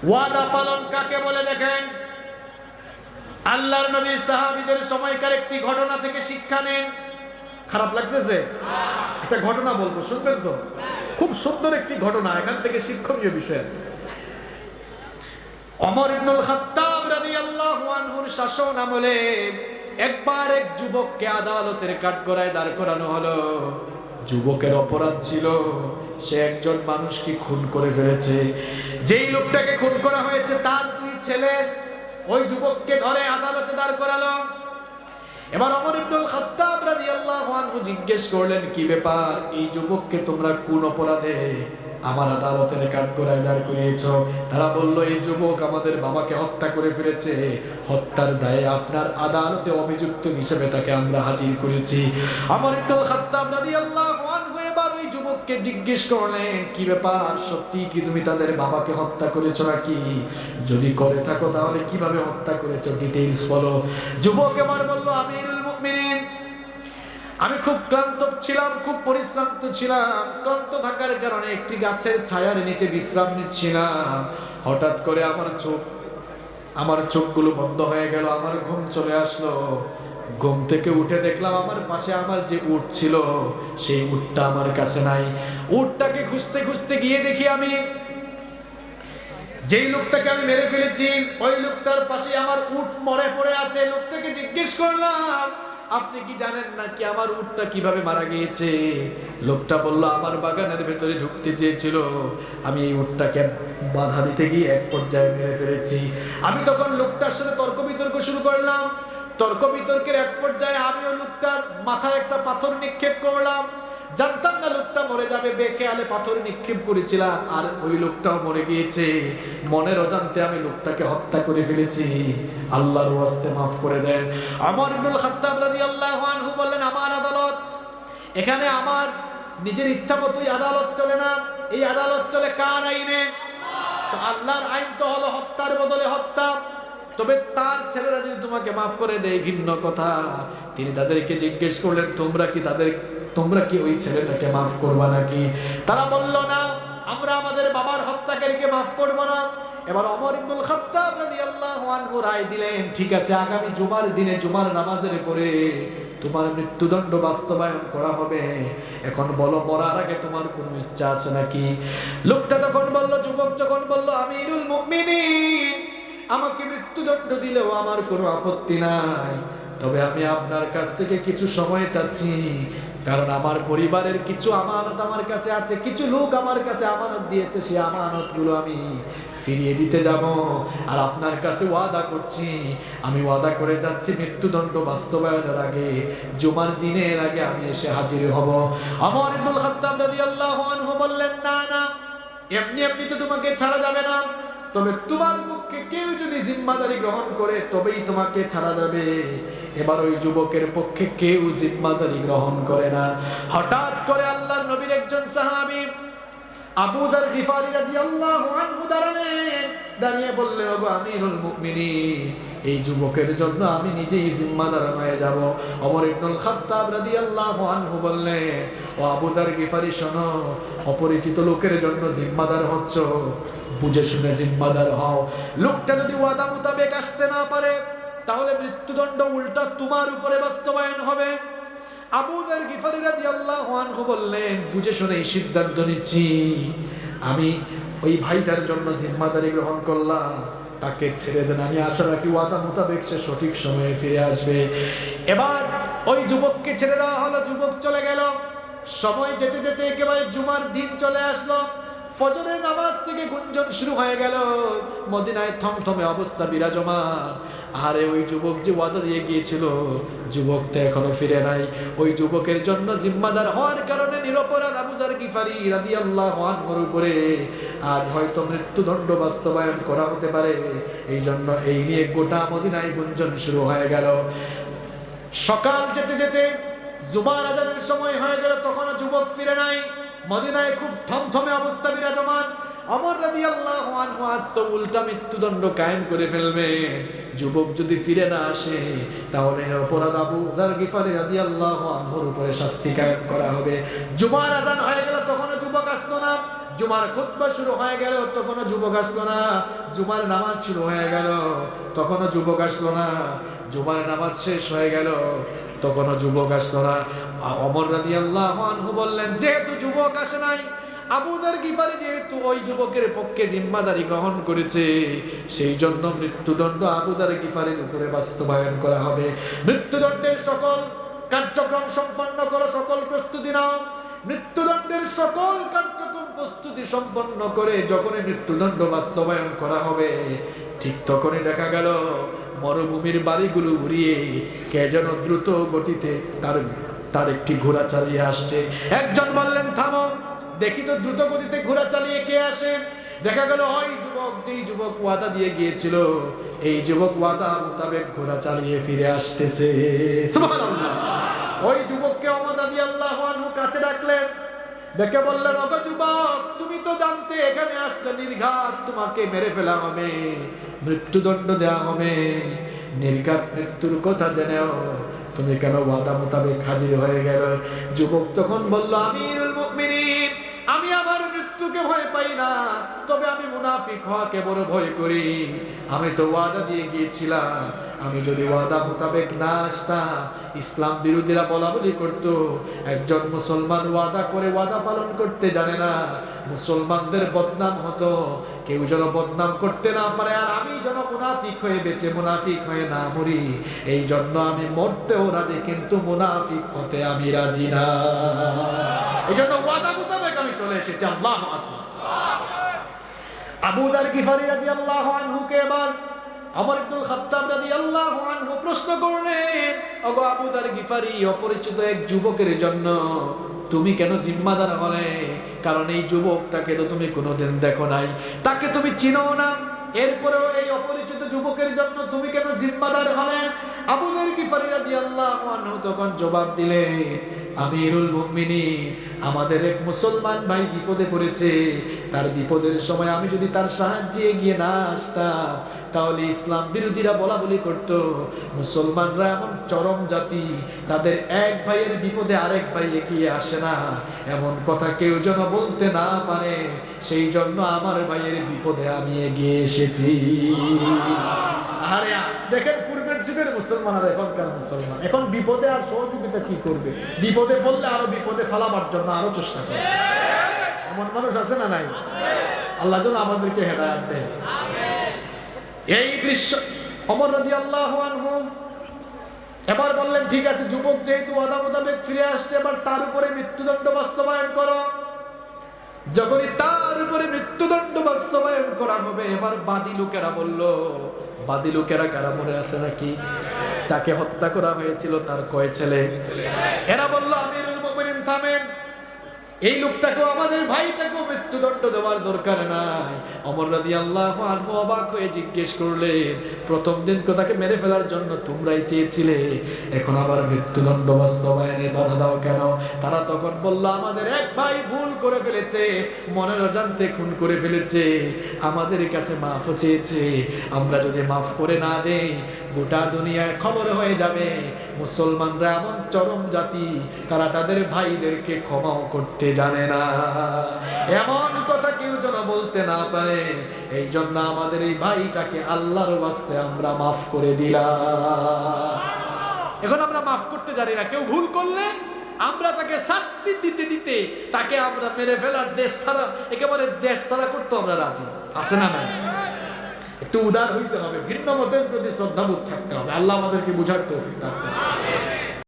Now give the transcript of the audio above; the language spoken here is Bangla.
ওয়াদা পালন কাকে বলে দেখেন, আল্লাহর নবীর সাহাবীদের সময়কার একটি ঘটনা থেকে শিক্ষা নেন। খারাপ লাগতেছে? একটা ঘটনা বলবো, শুনবেন তো? খুব সুন্দর একটি ঘটনা, এখান থেকে শিক্ষণীয় বিষয় আছে। ওমর ইবনুল খাত্তাব রাদিয়াল্লাহু আনহুর শাসন আমলে একবার এক যুবককে আদালতের কাঠগড়ায় দাঁড় করানো হলো। যুবকের অপরাধ ছিল সে একজন মানুষকে খুন করে ফেলেছে। যেই লোকটাকে খুন করা হয়েছে তার দুই ছেলে ওই যুবককে ধরে আদালতে দাঁড় করালো। এবার ওমর ইবনুল খাত্তাব রাদিয়াল্লাহু আনহু জিজ্ঞেস করলেন, কি ব্যাপার, এই যুবককে তোমরা কোন অপরাধে আমার আদালতের কাঠগড়ায় দাঁড় করিয়েছ? তারা বলল, এই যুবক আমাদের বাবাকে হত্যা করে ফেলেছে, হত্যার দায়ে আপনার আদালতে অভিযুক্ত হিসেবে তাকে আমরা হাজির করেছি। ওমর ইবনুল খাত্তাব রাদিয়াল্লাহু আনহু এবার ওই যুবককে জিজ্ঞেস করলেন, কি ব্যাপার, সত্যি কি তুমি তাদের বাবাকে হত্যা করেছো নাকি? যদি করে থাকো তাহলে কিভাবে হত্যা করেছো, ডিটেইলস বলো। যুবক এবার বলল, আমিরুল মুমিনিন, আমি খুব ক্লান্ত ছিলাম, খুব পরিশ্রান্ত ছিলাম। ক্লান্ত থাকার কারণে একটি গাছের ছায়ার নিচে বিশ্রাম নিচ্ছিলাম। হঠাৎ করে আমার চোখগুলো বন্ধ হয়ে গেল, আমার ঘুম চলে আসলো। ঘুম থেকে উঠে দেখলাম আমার পাশে আমার যে উট ছিল সেই উটটা আমার কাছে নাই। উটটাকে খুঁজতে খুঁজতে গিয়ে দেখি আমি যেই লোকটাকে আমি মেরে ফেলেছি ওই লোকটার পাশে আমার উট মরে পড়ে আছে। লোকটাকে জিজ্ঞেস করলাম, আপনি কি জানেন না কি আমার উটটা কিভাবে মারা গিয়েছে? লোকটা বলল, আমার বাগানের ভেতরে ঢুকতে চেয়েছিল, আমি এই উটটাকে বাধা দিতে গিয়ে এক পর্যায়ে মেরে ফেলেছি। আমি তখন লোকটার সাথে তর্ক বিতর্ক শুরু করলাম। তর্ক বিতর্কের এক পর্যায়ে আমিও লোকটার মাথায় একটা পাথর নিক্ষেপ করলাম। জানতাম না লোকটা মরে যাবে, বেখেয়ালে পাথর নিক্ষেপ করেছিলাম, আর ওই লোকটাও মরে গিয়েছে। মনের অজান্তে আমি লোকটাকে হত্যা করে ফেলেছি, আল্লাহর ওয়াস্তে মাফ করে দেন। ওমর ইবনুল খাত্তাব রাদিয়াল্লাহু আনহু বললেন, আমার আদালত, এখানে আমার নিজের ইচ্ছা মতোই আদালত চলে না, এই আদালত চলে কার আইনে? তো আল্লাহর আইন তো হলো হত্যার বদলে হত্যা। তবে তার ছেলেরা যদি তোমাকে মাফ করে দেয় ভিন্ন কথা। তিনি তাদেরকে জিজ্ঞেস করলেন, তোমরা কি ওই ছেলেটাকে মাফ করবা নাকি? তারা বলল, না, আমরা আমাদের বাবার হত্যাকারীকে মাফ করব না। এবার ওমর ইবনুল খাত্তাব রাদিয়াল্লাহু আনহু রায় দিলেন, ঠিক আছে, আগামী জুমার দিনে জুমার নামাজের পরে তোমার মৃত্যুদণ্ড বাস্তবায়ন করা হবে। এখন বলো, মরার আগে তোমার কোনো ইচ্ছা আছে নাকি? লোকটা তখন বলল, যুবক যখন বলল, আমিরুল মুমিনিন, আমাকে মৃত্যুদণ্ড দিলেও আমার কোনো আপত্তি নাই, তবে আমি আপনার কাছ থেকে কিছু সময় চাচ্ছি, কারণ আমার পরিবারের কিছু আমানত আমার কাছে আছে, কিছু লোক আমার কাছে আমানত দিয়েছে, সেই আমানতগুলো আমি ফিরিয়ে দিতে যাব। আর আপনার কাছে ওয়াদা করছি, আমি ওয়াদা করে যাচ্ছি মৃত্যুদণ্ড বাস্তবায়নের আগে, জুমার দিনের আগে আমি এসে হাজির হব। ওমর ইবনুল খাত্তাব রাদিয়াল্লাহু আনহু বললেন, না না, এমনি এমনি তো তোমাকে ছাড়া যাবে না, তবে তোমার পক্ষে কেউ যদি জিম্মাদারি গ্রহণ করে তবেই তোমাকে ছাড়া যাবে। এবার ওই যুবকের পক্ষে কেউ জিম্মাদারি গ্রহণ করে না। হঠাৎ করে আল্লাহর নবীর একজন সাহাবী আবু যার গিফারি রাদিয়াল্লাহু আনহু দাঁড়ালেন, দাঁড়িয়ে বললেন, ওগো আমিরুল মুমিনিন, এই যুবকের জন্য আমি নিজেই জিম্মাদার হয়ে যাব। ওমর ইবনুল খাত্তাব রাদিয়াল্লাহু আনহু বললেন, ও আবু যার গিফারি, শোনো, অপরিচিত লোকের জন্য জিম্মাদার হচ্ছ, বুঝে শুনে জিম্মাদার হও। লোকটা যদি ওয়াদা মোতাবেক আসতে না পারে তাহলে মৃত্যুদণ্ড উল্টা তোমার উপরে বাস্তবায়ন হবে। আবু যার গিফারি রাদিয়াল্লাহু আনহু বললেন, বুঝে শুনে এই সিদ্ধান্ত নিচ্ছি, আমি ওই ভাইটার জন্য জিম্মাদারি গ্রহণ করলাম, তাকে ছেড়ে দেন, আমি আশা রাখি ওয়াদা মোতাবেক সে সঠিক সময়ে ফিরে আসবে। এবার ওই যুবককে ছেড়ে দেওয়া হলো, যুবক চলে গেল। সময় যেতে যেতে একেবারে জুমার দিন চলে আসলো। ফজরের নামাজ থেকে গুঞ্জন শুরু হয়ে গেল, মদিনায় থমথমে অবস্থা বিরাজমান। আরে ওই যুবক যে ওয়াদা দিয়ে গিয়েছিল, যুবক তো এখনো ফিরে নাই। ওই যুবকের জন্য জিম্মাদার হওয়ার কারণে নিরপরাধ আবু যার গিফারি রাদিয়াল্লাহু আনহুর উপরে আজ হয়তো মৃত্যুদণ্ড বাস্তবায়ন করা হতে পারে। এই জন্য এই নিয়ে গোটা মদিনায় গুঞ্জন শুরু হয়ে গেল। সকাল যেতে যেতে জুমার আজানের সময় হয়ে গেল, তখনও যুবক ফিরে নাই। মদিনায় খুব থমথমে অবস্থা বিরাজমান। ওমর রাদিয়াল্লাহু আনহু আজ তো উল্টা মৃত্যুদণ্ড কায়েম করে ফেলবে। যুবক যদি ফিরে না আসে তাহলে অপরাধ আবু যার গিফারি রাদিয়াল্লাহু আনহুর উপরে শাস্তি কায়েম করা হবে। জুমার আজান হয়ে গেল, তখনও যুবক আসলো না। জুমার খুতবা শুরু হয়ে গেল, তখনও যুবক আসলো না। জুমার নামাজ শুরু হয়ে গেল, তখনও যুবক আসলো না। জুমার নামাজ শেষ হয়ে গেল, তখনও যুবক আসলো না। ওমর রাদিয়াল্লাহু আনহু বললেন, যেহেতু যুবক আসে নাই, আবু যার গিফারী যেহেতু ওই যুবকের পক্ষে জিম্মাদারি গ্রহণ করেছে, সেই জন্য মৃত্যুদণ্ড আবু যার গিফারীর উপরে বাস্তবায়ন করা হবে। মৃত্যুদণ্ডের সকল কার্যক্রম সম্পন্ন করো, সকল প্রস্তুতি নাও। মৃত্যুদণ্ডের সকল কার্যক্রম প্রস্তুতি সম্পন্ন করে যখনই মৃত্যুদণ্ড বাস্তবায়ন করা হবে, ঠিক তখনই দেখা গেল মরুভূমির বাড়িগুলো ঘুরিয়ে কে যেন দ্রুত গতিতে তার একটি ঘোড়া চালিয়ে আসছে। একজন বললেন, থামো, দেখি তো দ্রুত গতিতে ঘোড়া চালিয়ে কে আসে। দেখা গেল ওই যুবক, যেই যুবক ওয়াদা দিয়ে গিয়েছিল, এই যুবক ওয়াদা মোতাবেক ঘোড়া চালিয়ে ফিরে আসতেছে। সুবহানাল্লাহ। ওই যুবককে ওমর রাদিয়াল্লাহু আনহু কাছে ডাকলেন, ডেকে বললেন, ওগো যুবক, তুমি তো জানতে এখানে আসলে নির্ঘাত তোমাকে মেরে ফেলা হবে, মৃত্যুদণ্ড দেওয়া হবে। নির্ঘাত মৃত্যুর কথা জেনেও তুমি কেন ওয়াদা মোতাবেক হাজির হয়ে গেল? যুবক তখন বলল, আমিরুল মুমিনিন, আমি আমার মৃত্যুকে ভয় পাই না, তবে আমি মুনাফিক হওয়াকে বড় ভয় করি। আমি তো ওয়াদা দিয়ে গিয়েছিলাম, আমি যদি ওয়াদা মোতাবেক না আসতাম, ইসলাম বিরোধীরা বলা বলি করতো একজন মুসলমান ওয়াদা করে ওয়াদা পালন করতে জানে না, মুসলমানদের বদনাম হতো, কেউ যেন বদনাম করতে না পারে, আর আমি যেন মুনাফিক হয়ে বেঁচে মুনাফিক হয়ে না মরি, এই জন্য আমি মরতেও রাজি, কিন্তু মুনাফিক হতে আমি রাজি না। এই জন্য ওয়াদা মোতাবেক আমি চলে এসেছি। আল্লাহু আকবার। আবু যার গিফারী রাদিয়াল্লাহু আনহুকে এবার ওমর ইবনুল খাত্তাব রাদিয়াল্লাহু আনহু প্রশ্ন করলেন, ওগো আবু যার গিফারী, অপরিচিত এক যুবকের জন্য তুমি কেন জিম্মাদার হলে? কারণ এই যুবকটাকে তো তুমি কোনোদিন দেখো নাই, তাকে তুমি চিনো না, এরপরেও এই অপরিচিত যুবকের জন্য তুমি কেন জিম্মাদার হলে? আবু যার গিফারী রাদিয়াল্লাহু আনহু তখন জবাব দিলেন, আমিরুল মুমিনিন, আমাদের এক মুসলমান ভাই বিপদে পড়েছে, তার বিপদের সময় আমি যদি তার সাহায্যে এগিয়ে না আসতাম, তাহলে ইসলাম বিরোধীরা বলা বলি করত মুসলমানরা এমন চরম জাতি, তাদের এক ভাইয়ের বিপদে আরেক ভাই এগিয়ে আসে না, এমন কথা কেউ যেন বলতে না পারে, সেই জন্য আমার ভাইয়ের বিপদে আমি এগিয়ে এসেছি। আরে দেখেন, পূর্বের যুগের মুসলমান আর এখনকার মুসলমান, এখন বিপদে আর সহযোগিতা কি করবে? বিপদে পড়লে আরো বিপদে ফেলাবার জন্য আরো চেষ্টা করে। এমন মানুষ আছে না নাই? আল্লাহ যেন আমাদেরকে হেদায়েত দেয়। এই দৃশ্য ওমর রাদিয়াল্লাহু আনহু এবার বললেন, ঠিক আছে, যুবক যেহেতু ওয়াদা মোতাবেক ফিরে আসছে, এবার তার উপরে মৃত্যুদণ্ড বাস্তবায়ন করো। যখনই তার উপরে মৃত্যুদণ্ড বাস্তবায়ন করা হবে, এবার বাদী লোকেরা বলল, বাদী লোকেরা কারা মনে আছে নাকি? যাকে হত্যা করা হয়েছিল তার কয় ছেলে? এরা বলল, আমিরুল মুমিনিন থামেন, এই লোকটাকেও আমাদের ভাইটাকেও মৃত্যুদণ্ড দেওয়ার দরকার নাই। ওমর রাদিয়াল্লাহু আনহু অবাক হয়ে জিজ্ঞেস করলেন, প্রথম দিন তাকে মেরে ফেলার জন্য তোমরাই চেয়েছিলে, এখন আবার মৃত্যুদণ্ড বাস্তবায়নে বাধা দাও কেন? তারা তখন বলল, আমাদের এক ভাই ভুল করে ফেলেছে, মনের অজান্তে খুন করে ফেলেছে, আমাদের কাছে মাফ চেয়েছে, আমরা যদি মাফ করে না দেই, গোটা দুনিয়ায় খবর হয়ে যাবে মুসলমানরা এমন চরম জাতি, তারা তাদের ভাইদেরকে ক্ষমাও করতে জানে না, এমন কথা কেউ যেন বলতে না পারে, এই জন্য আমাদের এই ভাইটাকে আল্লাহর ওয়াস্তে আমরা মাফ করে দিলাম। এখন আমরা মাফ করতে জানি না, কেউ ভুল করলে আমরা তাকে শাস্তি দিতে দিতে তাকে আমরা মেরে ফেলার দেশ ছাড়া, একেবারে দেশ ছাড়া করতে আমরা রাজি, আছে না নাই? একটু উদার হইতে হবে, ভিন্ন মতের প্রতি শ্রদ্ধাবোধ থাকতে হবে। আল্লাহ আমাদেরকে বুঝার তৌফিক দান করুন।